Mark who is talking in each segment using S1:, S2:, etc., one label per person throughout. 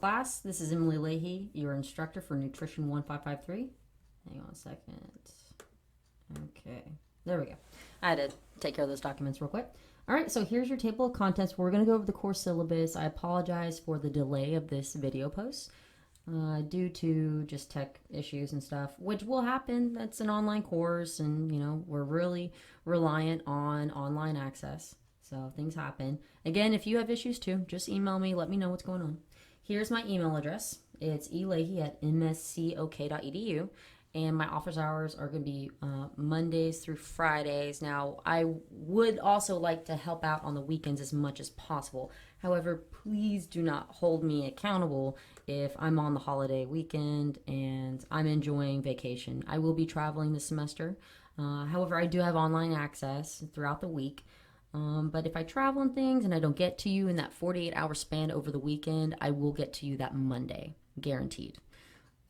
S1: Class, this is Emily Leahy, your instructor for Nutrition 1553. Hang on a second. Okay, there we go. I had to take care of those documents real quick. All right, so here's your table of contents. We're going to go over the course syllabus. I apologize for the delay of this video post due to just tech issues and stuff, which will happen. That's an online course, and we're really reliant on online access. So things happen. Again, if you have issues too, just email me. Let me know what's going on. Here's my email address. It's eleahy@mscok.edu. And my office hours are going to be Mondays through Fridays. Now, I would also like to help out on the weekends as much as possible. However, please do not hold me accountable if I'm on the holiday weekend and I'm enjoying vacation. I will be traveling this semester. However, I do have online access throughout the week. But if I travel and things and I don't get to you in that 48-hour span over the weekend, I will get to you that Monday, guaranteed.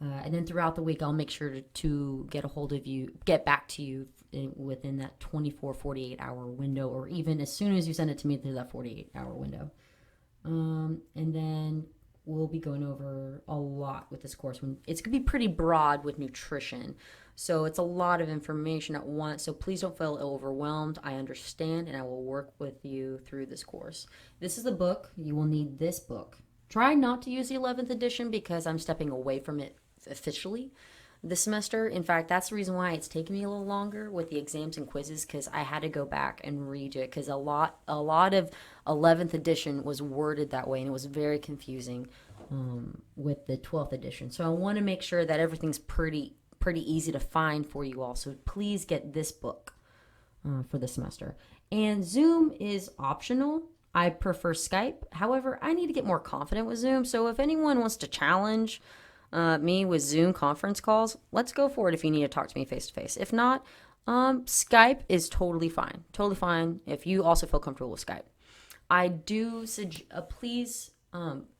S1: And then throughout the week, I'll make sure to get a hold of you, get back to you within that 24, 48-hour window, or even as soon as you send it to me through that 48-hour window. And then we'll be going over a lot with this course. It's going to be pretty broad with nutrition. So it's a lot of information at once. So please don't feel overwhelmed. I understand, and I will work with you through this course. This is the book. You will need this book. Try not to use the 11th edition because I'm stepping away from it officially this semester. In fact, that's the reason why it's taken me a little longer with the exams and quizzes, because I had to go back and read it because a lot of 11th edition was worded that way, and it was very confusing with the 12th edition. So I want to make sure that everything's pretty easy to find for you all. So please get this book for the semester. And Zoom is optional. I prefer Skype. However, I need to get more confident with Zoom. So if anyone wants to challenge me with Zoom conference calls, let's go for it if you need to talk to me face to face. If not, Skype is totally fine. Totally fine if you also feel comfortable with Skype. I do please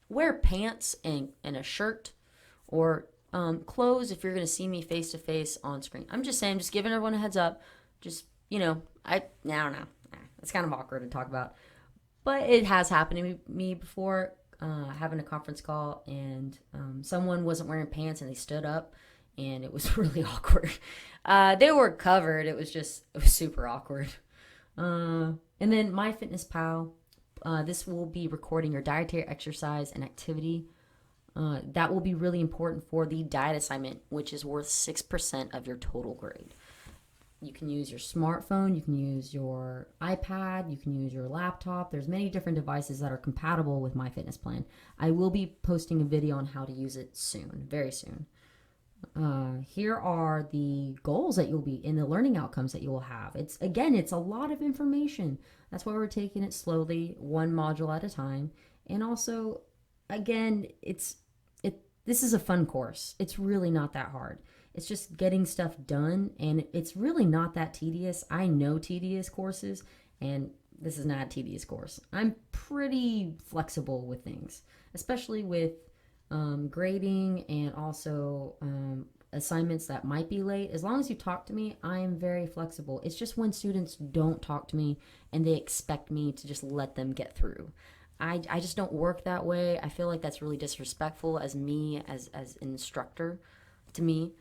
S1: wear pants and a shirt, or clothes if you're going to see me face to face on screen. I'm just saying, just giving everyone a heads up. Just, I don't know. It's kind of awkward to talk about. But it has happened to me before, having a conference call, and someone wasn't wearing pants and they stood up, and it was really awkward. They were covered. It was super awkward. And then MyFitnessPal, this will be recording your dietary exercise and activity. That will be really important for the diet assignment, which is worth 6% of your total grade. You can use your smartphone, you can use your iPad, you can use your laptop. There's many different devices that are compatible with MyFitnessPal. I will be posting a video on how to use it soon, very soon. Here are the goals that you'll be in, the learning outcomes that you will have. It's a lot of information. That's why we're taking it slowly, one module at a time. And also, again, this is a fun course. It's really not that hard. It's just getting stuff done, and it's really not that tedious. I know tedious courses, and this is not a tedious course. I'm pretty flexible with things, especially with grading and also assignments that might be late. As long as you talk to me, I am very flexible. It's just when students don't talk to me and they expect me to just let them get through. I just don't work that way. I feel like that's really disrespectful as me, as an instructor to me.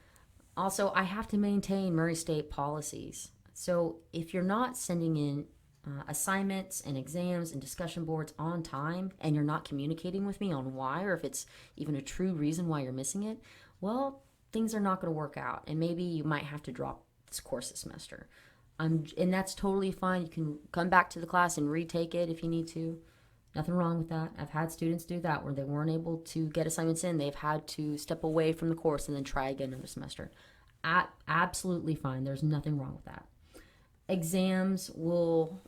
S1: Also, I have to maintain Murray State policies. So if you're not sending in assignments and exams and discussion boards on time, and you're not communicating with me on why, or if it's even a true reason why you're missing it, well, things are not going to work out. And maybe you might have to drop this course this semester. And that's totally fine. You can come back to the class and retake it if you need to. Nothing wrong with that. I've had students do that where they weren't able to get assignments in. They've had to step away from the course and then try again another semester. Absolutely fine. There's nothing wrong with that. Exams will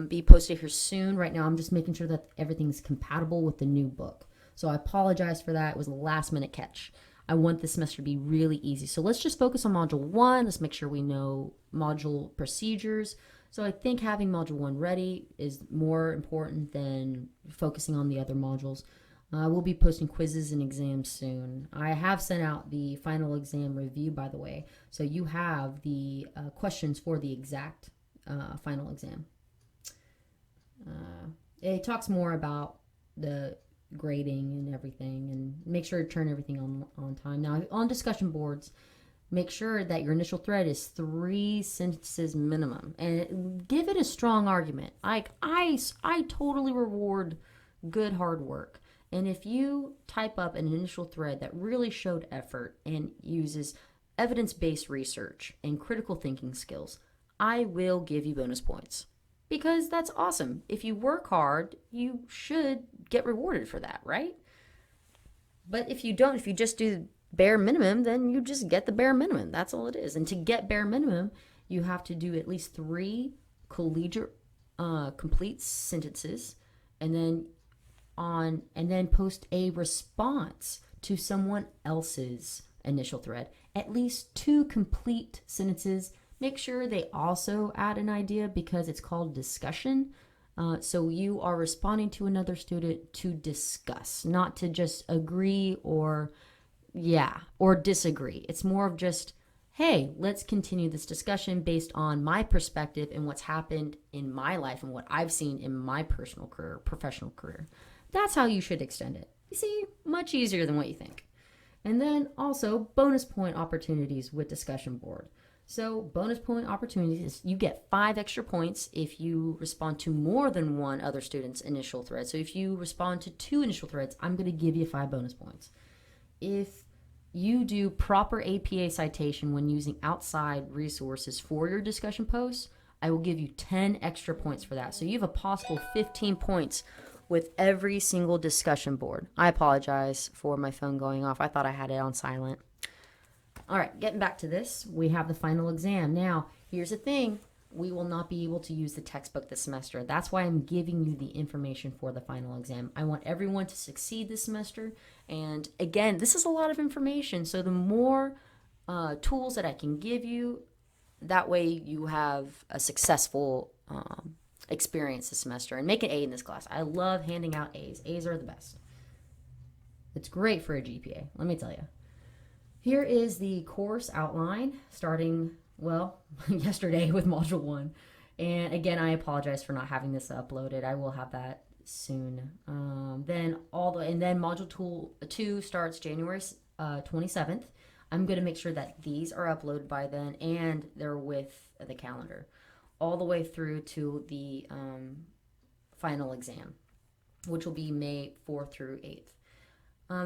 S1: be posted here soon. Right now, I'm just making sure that everything's compatible with the new book. So I apologize for that. It was a last minute catch. I want this semester to be really easy. So let's just focus on Module 1. Let's make sure we know module procedures. So I think having Module 1 ready is more important than focusing on the other modules. We'll be posting quizzes and exams soon. I have sent out the final exam review, by the way. So you have the questions for the exact final exam. It talks more about the grading and everything, and make sure to turn everything on time. Now, on discussion boards, make sure that your initial thread is 3 sentences minimum, and give it a strong argument. Like I totally reward good hard work. And if you type up an initial thread that really showed effort and uses evidence-based research and critical thinking skills, I will give you bonus points. Because that's awesome. If you work hard, you should get rewarded for that, right? But if you don't, if you just do bare minimum, then you just get the bare minimum. That's all it is. And to get bare minimum, you have to do at least 3 collegiate complete sentences, and then post a response to someone else's initial thread. At least 2 complete sentences. Make sure they also add an idea, because it's called discussion. So you are responding to another student to discuss, not to just agree or disagree. It's more of just, hey, let's continue this discussion based on my perspective and what's happened in my life and what I've seen in my personal career, professional career. That's how you should extend it. You see, much easier than what you think. And then also bonus point opportunities with discussion board. So bonus point opportunities, you get 5 extra points if you respond to more than one other student's initial thread. So if you respond to 2 initial threads, I'm going to give you 5 bonus points. If you do proper APA citation when using outside resources for your discussion posts, I will give you 10 extra points for that. So you have a possible 15 points with every single discussion board. I apologize for my phone going off. I thought I had it on silent. All right, getting back to this, we have the final exam. Now, here's the thing. We will not be able to use the textbook this semester. That's why I'm giving you the information for the final exam. I want everyone to succeed this semester. And again, this is a lot of information. So the more tools that I can give you, that way you have a successful experience this semester. And make an A in this class. I love handing out A's. A's are the best. It's great for a GPA, let me tell you. Here is the course outline starting, yesterday with Module 1. And again, I apologize for not having this uploaded. I will have that soon. Then Module 2 starts January 27th. I'm going to make sure that these are uploaded by then and they're with the calendar all the way through to the final exam, which will be May 4th through 8th.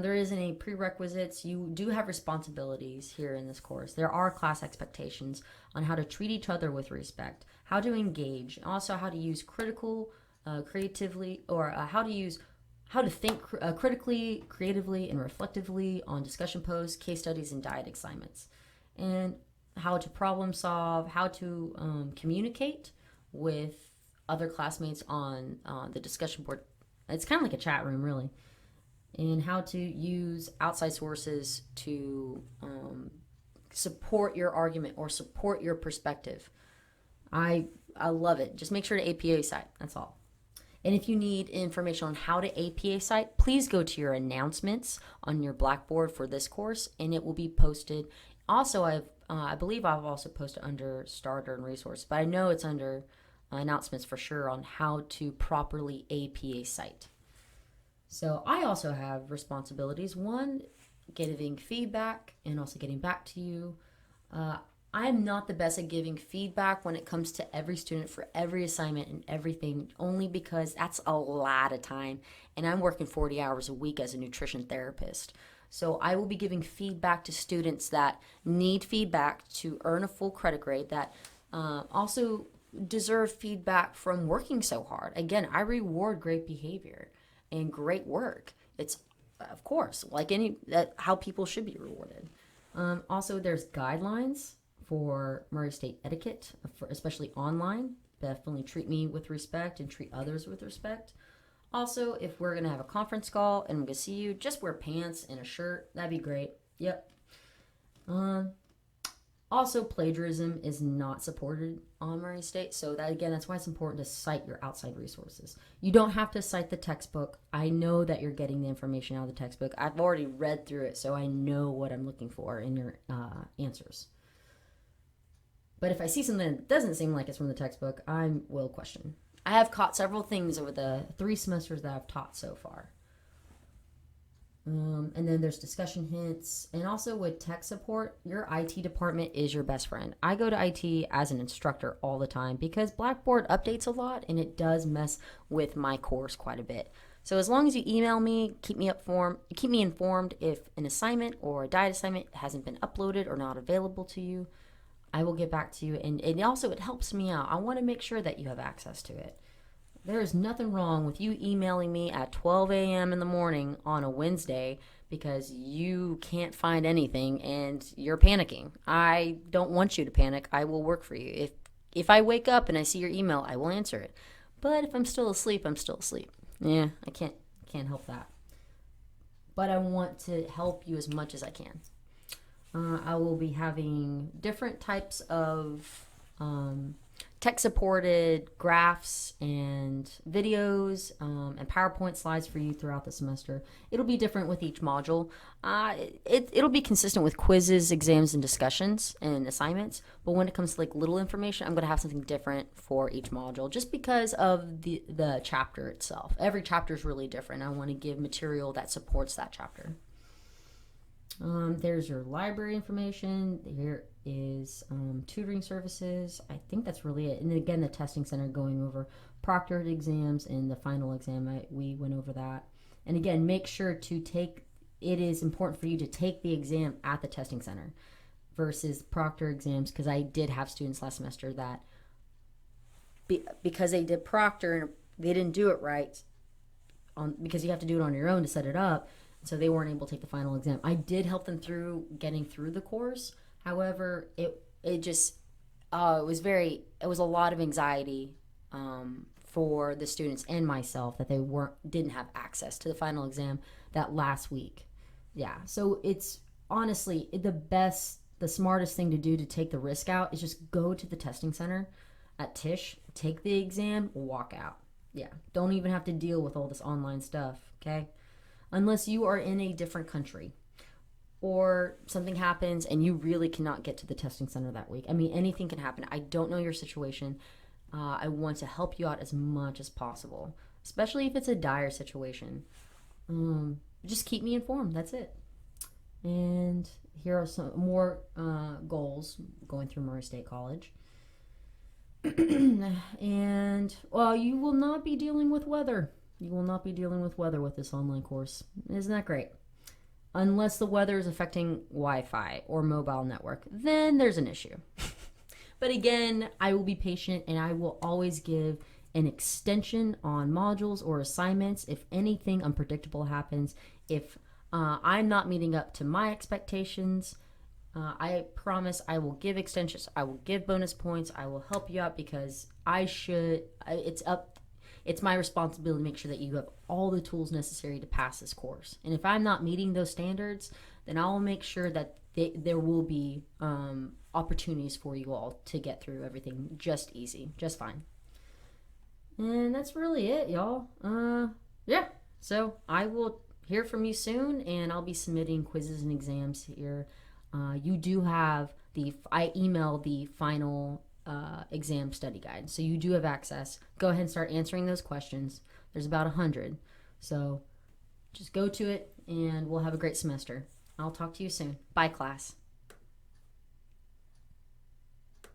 S1: There isn't any prerequisites. You do have responsibilities here in this course. There are class expectations on how to treat each other with respect, how to engage, also how to use creatively, or how to think critically, creatively, and reflectively on discussion posts, case studies, and diet assignments, and how to problem solve, how to communicate with other classmates on the discussion board. It's kind of like a chat room, really. And how to use outside sources to support your argument or support your perspective. I love it. Just make sure to APA cite. That's all. And if you need information on how to APA cite, please go to your announcements on your Blackboard for this course, and it will be posted. Also, I believe I've also posted under Starter and Resource, but I know it's under announcements for sure on how to properly APA cite. So I also have responsibilities. One, giving feedback and also getting back to you. I'm not the best at giving feedback when it comes to every student for every assignment and everything, only because that's a lot of time. And I'm working 40 hours a week as a nutrition therapist. So I will be giving feedback to students that need feedback to earn a full credit grade, that also deserve feedback from working so hard. Again, I reward great behavior and great work. It's, of course, like how people should be rewarded. Also, there's guidelines for Murray State etiquette, especially online. Definitely treat me with respect and treat others with respect. Also, if we're going to have a conference call and I'm going to see you, just wear pants and a shirt. That'd be great. Yep. Also, plagiarism is not supported on Murray State. So that's why it's important to cite your outside resources. You don't have to cite the textbook. I know that you're getting the information out of the textbook. I've already read through it, so I know what I'm looking for in your answers. But if I see something that doesn't seem like it's from the textbook, I will question. I have caught several things over the 3 semesters that I've taught so far. And then there's discussion hints. And also with tech support, your IT department is your best friend. I go to IT as an instructor all the time because Blackboard updates a lot and it does mess with my course quite a bit. So as long as you email me, keep me informed if an assignment or a diet assignment hasn't been uploaded or not available to you, I will get back to you. And also it helps me out. I want to make sure that you have access to it. There is nothing wrong with you emailing me at 12 a.m. in the morning on a Wednesday because you can't find anything and you're panicking. I don't want you to panic. I will work for you. If I wake up and I see your email, I will answer it. But if I'm still asleep, I'm still asleep. Yeah, I can't help that. But I want to help you as much as I can. I will be having different types of tech-supported graphs and videos and PowerPoint slides for you throughout the semester. It'll be different with each module. It'll be consistent with quizzes, exams, and discussions and assignments. But when it comes to like little information, I'm going to have something different for each module just because of the chapter itself. Every chapter is really different. I want to give material that supports that chapter. There's your library information. Here is tutoring services. I think that's really it. And then again, the testing center going over proctored exams and the final exam. We went over that. And again, make sure to take, it is important for you to take the exam at the testing center versus proctor exams, because I did have students last semester that because they did proctor and they didn't do it right because you have to do it on your own to set it up. So they weren't able to take the final exam. I did help them through getting through the course. However, it was a lot of anxiety for the students and myself that they didn't have access to the final exam that last week. Yeah. So it's honestly the smartest thing to do to take the risk out is just go to the testing center at Tisch, take the exam, walk out. Yeah. Don't even have to deal with all this online stuff. Okay. Unless you are in a different country or something happens and you really cannot get to the testing center that week. I mean, anything can happen. I don't know your situation. I want to help you out as much as possible, especially if it's a dire situation. Just keep me informed. That's it. And here are some more goals going through Murray State College. And, well, you will not be dealing with weather. You will not be dealing with weather with this online course. Isn't that great? Unless the weather is affecting Wi-Fi or mobile network, then there's an issue. But again, I will be patient and I will always give an extension on modules or assignments if anything unpredictable happens. If I'm not meeting up to my expectations, I promise I will give extensions. I will give bonus points. I will help you out because it's my responsibility to make sure that you have all the tools necessary to pass this course. And if I'm not meeting those standards, then I will make sure that there will be opportunities for you all to get through everything just easy, just fine. And that's really it, y'all. Yeah. So I will hear from you soon, and I'll be submitting quizzes and exams here. You do have I emailed the final exam study guide. So you do have access. Go ahead and start answering those questions. There's about 100. So just go to it and we'll have a great semester. I'll talk to you soon. Bye, class.